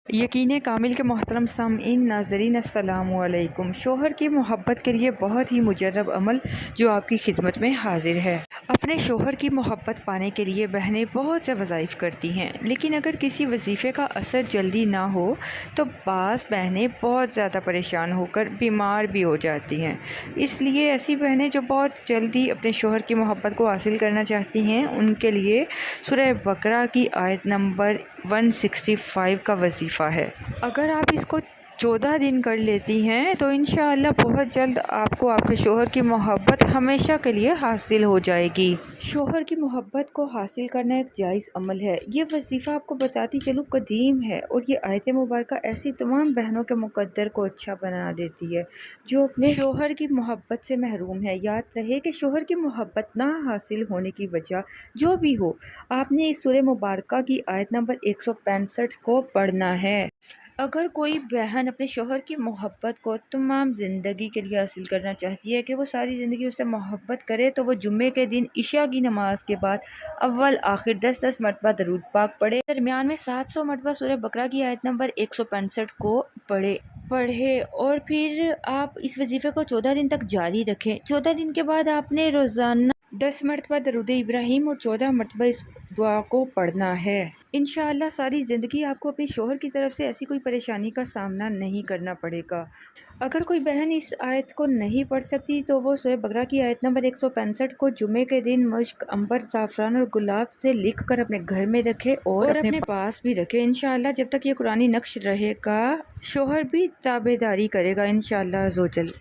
यकीन कामिल के मोहतरम सामीन नाज़रीन अस्सलामु अलैकुम। शोहर की मोहब्बत के लिए बहुत ही मुजर्रब अमल जो आपकी खिदमत में हाजिर है। अपने शोहर की मोहब्बत पाने के लिए बहनें बहुत से वज़ाइफ करती हैं, लेकिन अगर किसी वजीफ़े का असर जल्दी ना हो तो बाज़ बहनें बहुत ज़्यादा परेशान होकर बीमार भी हो जाती हैं। इसलिए ऐसी बहनें जो बहुत जल्दी अपने शोहर की मोहब्बत को हासिल करना चाहती हैं, उनके लिए सूरह बकरा की आयत नंबर 165 का वजीफ़ा है। अगर आप इसको 14 दिन कर लेती हैं तो इंशाअल्लाह बहुत जल्द आपको आपके शोहर की मोहब्बत हमेशा के लिए हासिल हो जाएगी। शोहर की मोहब्बत को हासिल करना एक जायज़ अमल है। ये वजीफ़ा आपको बताती चलूँ कदीम है, और ये आयत मुबारक ऐसी तमाम बहनों के मुक़द्दर को अच्छा बना देती है जो अपने शोहर की मोहब्बत से महरूम है। याद रहे कि शोहर की मोहब्बत ना हासिल होने की वजह जो भी हो, आपने इस सूरह मुबारक की आयत नंबर 165 को पढ़ना है। अगर कोई बहन अपने शोहर की मोहब्बत को तमाम ज़िंदगी के लिए हासिल करना चाहती है कि वो सारी ज़िंदगी उससे मोहब्बत करे, तो वो जुम्मे के दिन इशा की नमाज के बाद अव्वल आखिर 10-10 मरतबा दरूद पाक पढ़े, दरमियान में 700 मरतबा सूरह बकरा की आयत नंबर 165 को पढ़े और फिर आप इस वजीफ़े को 14 दिन तक जारी रखें। 14 दिन के बाद आपने रोज़ाना 10 मरतबा दरूद इब्राहिम और 14 मरतबा इस दुआ को पढ़ना है। इंशाअल्लाह सारी ज़िंदगी आपको अपने शोहर की तरफ से ऐसी कोई परेशानी का सामना नहीं करना पड़ेगा। अगर कोई बहन इस आयत को नहीं पढ़ सकती तो वो सूरह बकरा की आयत नंबर 165 को जुमे के दिन मुश्क, अंबर, ज़ाफ़रान और गुलाब से लिख कर अपने घर में रखे और अपने पास भी रखे। इंशाअल्लाह जब तक ये कुरानी नक्श रहेगा, शोहर भी ताबेदारी करेगा इंशाअल्लाह अज़्ज़ व जल।